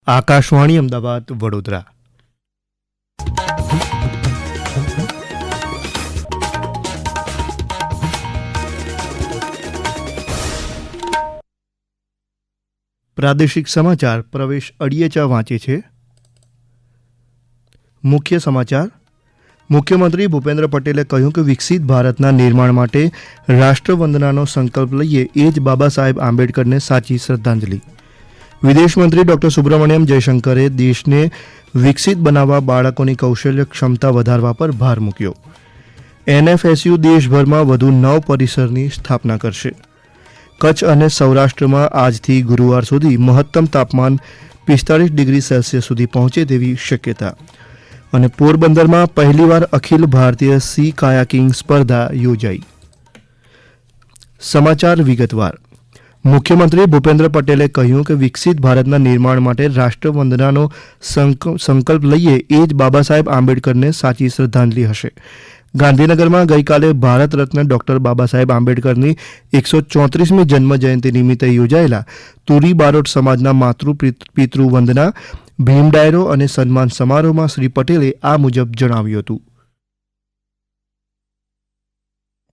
આકાશવાણી અમદાવાદ વડોદરા. પ્રાદેશિક સમાચાર પ્રવેશ અડિયેચા વાંચે છે. મુખ્ય સમાચાર. મુખ્યમંત્રી ભૂપેન્દ્ર પટેલે કહ્યું કે વિકસિત ભારતના નિર્માણ માટે રાષ્ટ્રવંદનાનો સંકલ્પ લઈએ એ જ બાબા સાહેબ આંબેડકરને સાચી શ્રદ્ધાંજલિ. વિદેશ મંત્રી ડોક્ટર સુબ્રમણ્યમ જયશંકરે દેશને વિકસિત બનાવવા બાળકોની કૌશલ્ય ક્ષમતા વધારવા પર ભાર મૂક્યો. એનએફએસયુ દેશભરમાં વધુ 9 પરિસરની સ્થાપના કરશે. કચ્છ અને સૌરાષ્ટ્રમાં આજથી ગુરુવાર સુધી મહત્તમ તાપમાન 45 ડિગ્રી સેલ્સિયસ સુધી પહોંચે તેવી શક્યતા. અને પોરબંદરમાં પહેલીવાર અખિલ ભારતીય સી કાયાકિંગ સ્પર્ધા યોજાઈ. સમાચાર વિગતવાર. મુખ્યમંત્રી ભૂપેન્દ્ર પટેલે કહ્યું કે વિકસિત ભારતના નિર્માણ માટે રાષ્ટ્રવંદનાનો સંકલ્પ લઈએ એ જ બાબા સાહેબ આંબેડકરને સાચી શ્રદ્ધાંજલિ હશે. ગાંધીનગરમાં ગઈકાલે ભારત રત્ન ડોક્ટર બાબા સાહેબ આંબેડકરની 134મી જન્મજયંતિ નિમિત્તે યોજાયેલા તુરી બારોટ સમાજના માતૃ વંદના ભીમ ડાયરો અને સન્માન સમારોહમાં શ્રી પટેલે આ મુજબ જણાવ્યું હતું.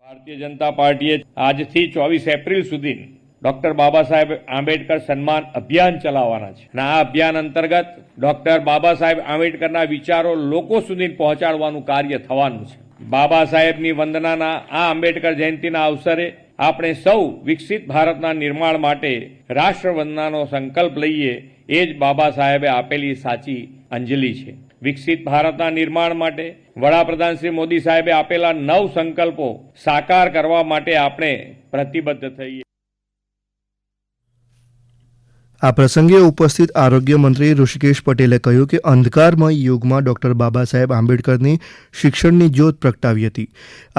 ભારતીય જનતા પાર્ટીએ આજથી 24 એપ્રિલ સુધી ડોક્ટર બાબા સાહેબ આંબેડકર સન્માન અભિયાન ચલાવવાના છે અને આ અભિયાન અંતર્ગત ડોક્ટર બાબા સાહેબ આંબેડકરના વિચારો લોકો સુધી પહોંચાડવાનું કાર્ય થવાનું છે. બાબા સાહેબની વંદનાના આ આંબેડકર જયંતિના અવસરે આપણે સૌ વિકસિત ભારતના નિર્માણ માટે રાષ્ટ્રવંદનાનો સંકલ્પ લઈએ એ જ બાબા સાહેબે આપેલી સાચી અંજલિ છે. વિકસિત ભારતના નિર્માણ માટે વડાપ્રધાન શ્રી મોદી સાહેબે આપેલા 9 સંકલ્પો સાકાર કરવા માટે આપણે પ્રતિબદ્ધ થઈએ. આ પ્રસંગે ઉપસ્થિત આરોગ્ય મંત્રી ઋષિકેશ પટેલે કહ્યું કે અંધકારમય યુગમાં ડોક્ટર બાબા સાહેબ આંબેડકરની શિક્ષણની જ્યોત પ્રગટાવી હતી.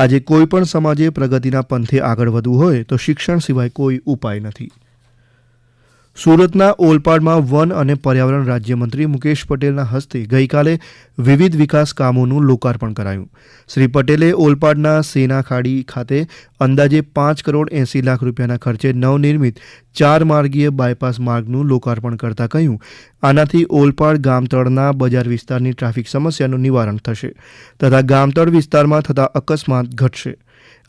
આજે કોઈ પણ સમાજે પ્રગતિના પંથે આગળ વધવું હોય તો શિક્ષણ સિવાય કોઈ ઉપાય નથી. સુરતના ઓલપાડમાં વન અને પર્યાવરણ રાજ્યમંત્રી મુકેશ પટેલના હસ્તે ગઈકાલે વિવિધ વિકાસ કામોનું લોકાર્પણ કરાયું. શ્રી પટેલે ઓલપાડના સેના ખાડી ખાતે અંદાજે 5 કરોડ 80 લાખ રૂપિયાના ખર્ચે નવનિર્મિત 4 માર્ગીય બાયપાસ માર્ગનું લોકાર્પણ કરતા કહ્યું, આનાથી ઓલપાડ ગામતળના બજાર વિસ્તારની ટ્રાફિક સમસ્યાનું નિવારણ થશે તથા ગામતળ વિસ્તારમાં થતા અકસ્માત ઘટશે.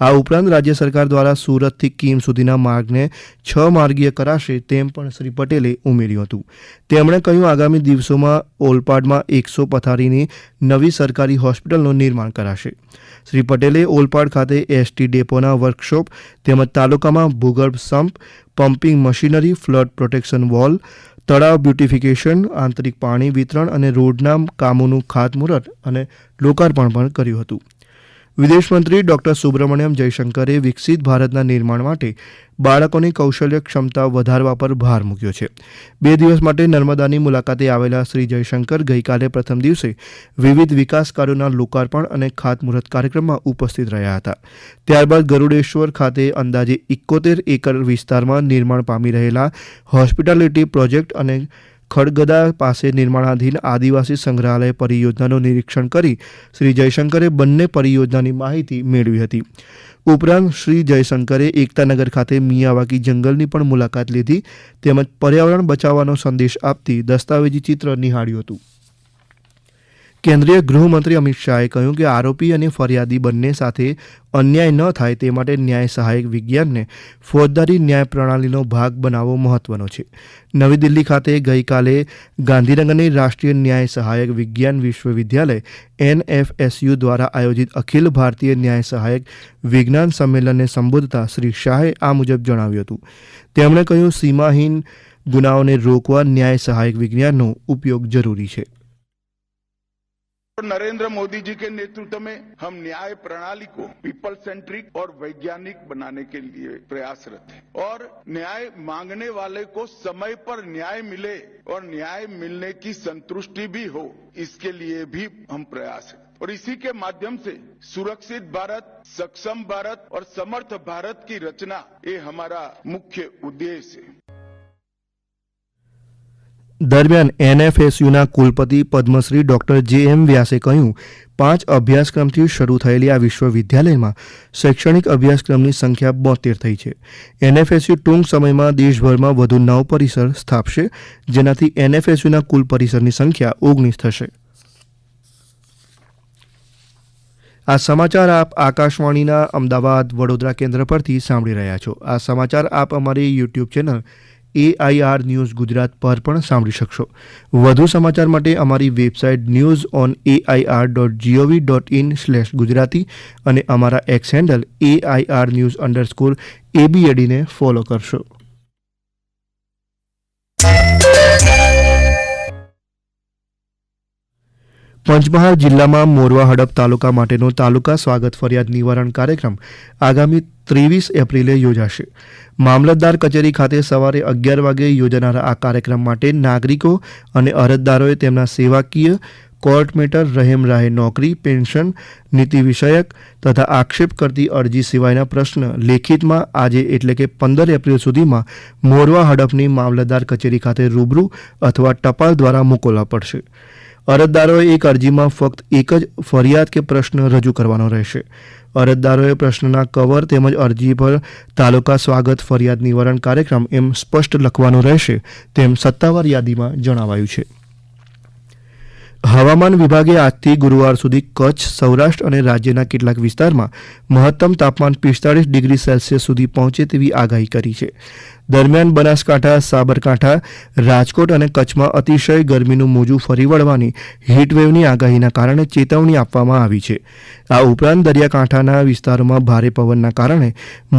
આ ઉપરાંત રાજ્ય સરકાર દ્વારા સુરતથી કીમ સુધીના માર્ગને 6 માર્ગીય કરાશે તેમ પણ શ્રી પટેલે ઉમેર્યું હતું. તેમણે કહ્યું, આગામી દિવસોમાં ઓલપાડમાં 100 પથારીની નવી સરકારી હોસ્પિટલનું નિર્માણ કરાશે. શ્રી પટેલે ઓલપાડ ખાતે એસટી ડેપોના વર્કશોપ તેમજ તાલુકામાં ભૂગર્ભ sump, pumping machinery, flood protection wall, તળાવ બ્યુટિફિકેશન, આંતરિક પાણી વિતરણ અને રોડના કામોનું ખાતમુહૂર્ત અને લોકાર્પણ પણ કર્યું હતું. વિદેશ મંત્રી ડોક્ટર સુબ્રમણ્યમ જયશંકરે વિકસિત ભારતના નિર્માણ માટે બાળકોની કૌશલ્ય ક્ષમતા વધારવા પર ભાર મૂક્યો છે. 2 દિવસ માટે નર્મદાની મુલાકાતે આવેલા શ્રી જયશંકર ગઈકાલે પ્રથમ દિવસે વિવિધ વિકાસ કાર્યોના લોકાર્પણ અને ખાતમુહૂર્ત કાર્યક્રમમાં ઉપસ્થિત રહ્યા હતા. ત્યારબાદ ગરુડેશ્વર ખાતે અંદાજે 71 એકર વિસ્તારમાં નિર્માણ પામી રહેલા હોસ્પિટાલિટી પ્રોજેક્ટ અને ખડગદા પાસે નિર્માણાધીન આદિવાસી સંગ્રહાલય પરિયોજનાનું નિરીક્ષણ કરી શ્રી જયશંકરે બંને પરિયોજનાની માહિતી મેળવી હતી. ઉપરાંત શ્રી જયશંકરે એકતાનગર ખાતે મિયાવાકી જંગલની પણ મુલાકાત લીધી તેમજ પર્યાવરણ બચાવવાનો સંદેશ આપતી દસ્તાવેજી ચિત્ર નિહાળ્યું હતું. કેન્દ્રીય ગૃહમંત્રી અમિત શાહે કહ્યું કે આરોપી અને ફરિયાદી બંને સાથે અન્યાય ન થાય તે માટે ન્યાય સહાયક વિજ્ઞાનને ફોજદારી ન્યાય પ્રણાલીનો ભાગ બનાવવો મહત્વનો છે. નવી દિલ્હી ખાતે ગઈકાલે ગાંધીનગરની રાષ્ટ્રીય ન્યાય સહાયક વિજ્ઞાન વિશ્વવિદ્યાલય એનએફએસયુ દ્વારા આયોજિત અખિલ ભારતીય ન્યાય સહાયક વિજ્ઞાન સંમેલનને સંબોધતા શ્રી શાહે આ મુજબ જણાવ્યું હતું. તેમણે કહ્યું, સીમાહીન ગુનાઓને રોકવા ન્યાય સહાયક विज्ञान उपयोग जरूरी है. नरेंद्र मोदी जी के नेतृत्व में हम न्याय प्रणाली को पीपल सेंट्रिक और वैज्ञानिक बनाने के लिए प्रयासरत हैं और न्याय मांगने वाले को समय पर न्याय मिले और न्याय मिलने की संतुष्टि भी हो, इसके लिए भी हम प्रयास हैं और इसी के माध्यम से सुरक्षित भारत, सक्षम भारत और समर्थ भारत की रचना ये हमारा मुख्य उद्देश्य है. દરમિયાન એનએફએસયુના કુલપતિ પદ્મશ્રી ડોક્ટર જે.એમ. વ્યાસે કહ્યું, 5 અભ્યાસક્રમથી શરૂ થયેલી આ વિશ્વવિદ્યાલયમાં શૈક્ષણિક અભ્યાસક્રમની સંખ્યા 72 થઈ છે. એનએફએસયુ ટૂંક સમયમાં દેશભરમાં વધુ 9 પરિસર સ્થાપશે, જેનાથી એનએફએસયુના કુલ પરિસરની સંખ્યા 19 થશે. આ સમાચાર આપ આકાશવાણીના અમદાવાદ વડોદરા કેન્દ્ર પરથી સાંભળી રહ્યા છો. આ સમાચાર આપ અમારી YouTube channel AIR news Gujarat પર પણ સાંભળી શકશો. વધુ સમાચાર માટે અમારી વેબસાઇટ newsonAIR.gov.in/gujarati અને અમારા એક્સ હેન્ડલ AIR_news_ABAD ને ફોલો કરશો. પંચમહાલ જિલ્લામાં મોરવા હડપ તાલુકા માટેનો તાલુકા સ્વાગત ફરિયાદ નિવારણ કાર્યક્રમ આગામી 23 એપ્રિલે યોજાશે. મામલતદાર કચેરી ખાતે સવારે 11 વાગે યોજાનારા આ કાર્યક્રમ માટે નાગરિકો અને અરજદારોએ તેમના સેવાકીય, કોર્ટ મેટર, રહેમ રાહે નોકરી, પેન્શન, નીતિ વિષયક તથા આક્ષેપ કરતી અરજી સિવાયના પ્રશ્ન લેખિતમાં આજે એટલે કે 15 એપ્રિલ સુધીમાં મોરવા હડપની મામલતદાર કચેરી ખાતે રૂબરૂ અથવા ટપાલ દ્વારા મોકલવા પડશે. અરજદારોએ એક અરજીમાં ફક્ત એક જ ફરિયાદ કે પ્રશ્ન રજૂ કરવાનો રહેશે. અરજદારોએ પ્રશ્નના કવર તેમજ અરજી પર તાલુકા સ્વાગત ફરિયાદ નિવારણ કાર્યક્રમ એમ સ્પષ્ટ લખવાનું રહેશે તેમ સત્તાવાર યાદીમાં જણાવાયું છે. હવામાન વિભાગે આજથી ગુરુવાર સુધી કચ્છ, સૌરાષ્ટ્ર અને રાજ્યના કેટલાક વિસ્તારમાં મહત્તમ તાપમાન 45 ડિગ્રી સેલ્સિયસ સુધી પહોંચે તેવી આગાહી કરી છે. દરમિયાન બનાસકાંઠા, સાબરકાંઠા, રાજકોટ અને કચ્છમાં અતિશય ગરમીનું મોજું ફરી વળવાની હીટવેવની આગાહીના કારણે ચેતવણી આપવામાં આવી છે. આ ઉપરાંત દરિયાકાંઠાના વિસ્તારોમાં ભારે પવનના કારણે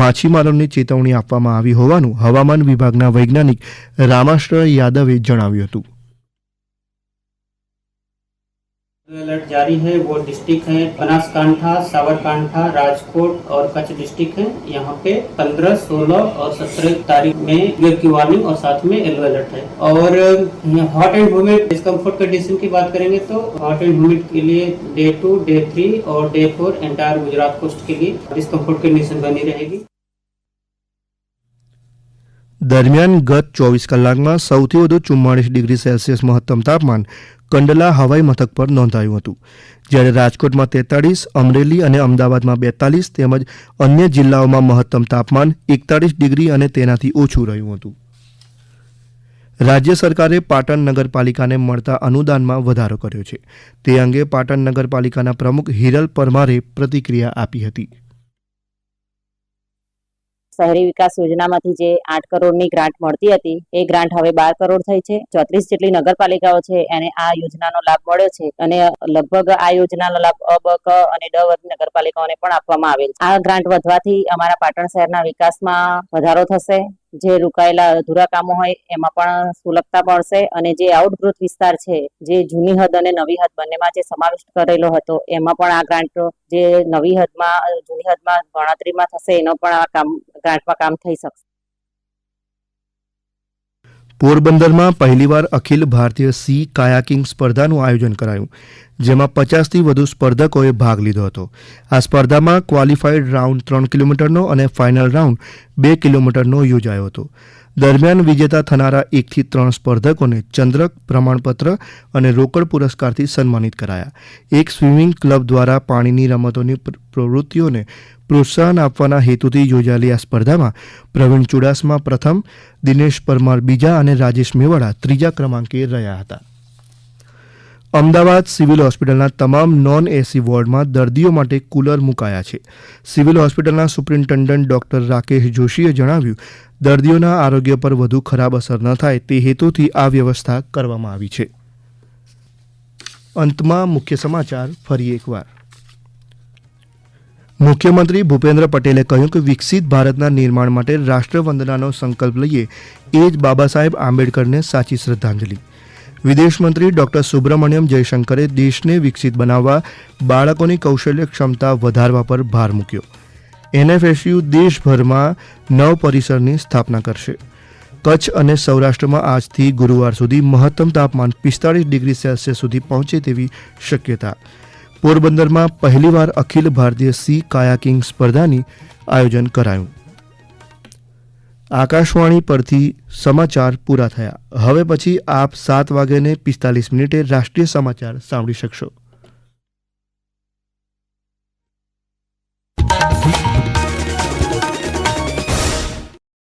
માછીમારોની ચેતવણી આપવામાં આવી હોવાનું હવામાન વિભાગના વૈજ્ઞાનિક રામાશ્રય યાદવે જણાવ્યું હતું. अलर्ट जारी है वो डिस्ट्रिक्ट है बनासकांठा, साबरकांठा, राजकोट और कच्छ डिस्ट्रिक्ट है. यहाँ पे 15, 16 और 17 तारीख में वेव की वार्निंग और साथ में येलो अलर्ट है. और hot and humid discomfort condition की बात करेंगे तो हॉट एंड ह्यूमिड के लिए डे 2, डे 3 और डे 4 एंटायर गुजरात कोस्ट के लिए डिस्कम्फर्ट कंडीशन बनी रहेगी. દરમિયાન ગત 24 કલાકમાં સૌથી વધુ 44 ડિગ્રી સેલ્સિયસ મહત્તમ તાપમાન કંડલા હવાઈ મથક પર નોંધાયું હતું, જ્યારે રાજકોટમાં 43, અમરેલી અને અમદાવાદમાં 42 તેમજ અન્ય જિલ્લાઓમાં મહત્તમ તાપમાન 41 ડિગ્રી અને તેનાથી ઓછું રહ્યું હતું. રાજ્ય સરકારે પાટણ નગરપાલિકાને મળતા અનુદાનમાં વધારો કર્યો છે. તે અંગે પાટણ નગરપાલિકાના પ્રમુખ હિરલ પરમારે પ્રતિક્રિયા આપી હતી. શહેરી વિકાસ યોજનામાંથી જે 8 કરોડની ગ્રાન્ટ મળતી હતી એ ગ્રાન્ટ હવે 12 કરોડ થઈ છે. 34 જેટલી નગરપાલિકાઓ છે એને આ યોજનાનો લાભ મળ્યો છે અને લગભગ આ યોજનાનો લાભ અ, બ, ક અને ડ વર્ગની નગરપાલિકાઓને પણ આપવામાં આવેલ છે. આ ગ્રાન્ટ વધવાથી અમારા પાટણ શહેરના વિકાસમાં વધારો થશે. જે રોકાયેલા અધૂરા કામો હોય એમાં પણ સુલભતા મળશે અને જે આઉટગ્રોથ વિસ્તાર છે, જે જૂની હદ અને નવી હદ બંનેમાં જે સમાવિષ્ટ કરેલો હતો એમાં પણ આ ગ્રાન્ટ જે નવી હદમાં જૂની હદમાં ગણતરીમાં થશે એનો પણ આ કામ ગ્રાન્ટમાં કામ થઈ શકશે. પોરબંદરમાં પહેલીવાર અખિલ ભારતીય સી કાયાકિંગ સ્પર્ધાનું આયોજન કરાયું, જેમાં 50થી વધુ સ્પર્ધકોએ ભાગ લીધો હતો. આ સ્પર્ધામાં ક્વોલિફાઈડ રાઉન્ડ 3 કિલોમીટરનો અને ફાઇનલ રાઉન્ડ 2 કિલોમીટરનો યોજાયો હતો. દરમિયાન વિજેતા થનારા 1 થી 3 સ્પર્ધકોને ચંદ્રક, પ્રમાણપત્ર અને રોકડ પુરસ્કારથી સન્માનિત કરાયા. એક સ્વિમિંગ ક્લબ દ્વારા પાણીની રમતોની પ્રવૃત્તિઓને પ્રોત્સાહન આપવાના હેતુથી યોજાયેલી આ સ્પર્ધામાં પ્રવીણ ચુડાસમા પ્રથમ, દિનેશ પરમાર બીજા અને રાજેશ મેવાડા ત્રીજા ક્રમાંકે રહ્યા હતા. અમદાવાદ સિવિલ હોસ્પિટલના તમામ નોન એસી વોર્ડમાં દર્દીઓ માટે કુલર મુકાયા છે. સિવિલ હોસ્પિટલના સુપ્રિન્ટેન્ડન્ટ ડોક્ટર રાકેશ જોશીએ જણાવ્યું, દર્દીઓના આરોગ્ય પર વધુ ખરાબ અસર ન થાય તે હેતુથી આ વ્યવસ્થા કરવામાં આવી છે. અંતમાં મુખ્ય સમાચાર ફરી એકવાર. મુખ્યમંત્રી ભૂપેન્દ્ર પટેલે કહ્યું કે વિકસિત ભારતના નિર્માણ માટે રાષ્ટ્રવંદનાનો સંકલ્પ લઈએ એ જ બાબા સાહેબ આંબેડકરને સાચી શ્રદ્ધાંજલિ. વિદેશ મંત્રી ડોક્ટર સુબ્રમણ્યમ જયશંકરે દેશને વિકસિત બનાવવા બાળકોની કૌશલ્ય ક્ષમતા વધારવા પર ભાર મૂક્યો. એનએફએસયુ દેશભરમાં 9 પરિસરની સ્થાપના કરશે. કચ્છ અને સૌરાષ્ટ્રમાં આજથી ગુરુવાર સુધી મહત્તમ તાપમાન 45 ડિગ્રી સેલ્સિયસ સુધી પહોંચે તેવી શક્યતા. પોરબંદરમાં પહેલીવાર અખિલ ભારતીય સી કાયાકિંગ સ્પર્ધાની આયોજન કરાયું. આકાશવાણી પરથી સમાચાર પૂરા થયા. હવે પછી આપ 7:45 રાષ્ટ્રીય સમાચાર સાંભળી શકશો.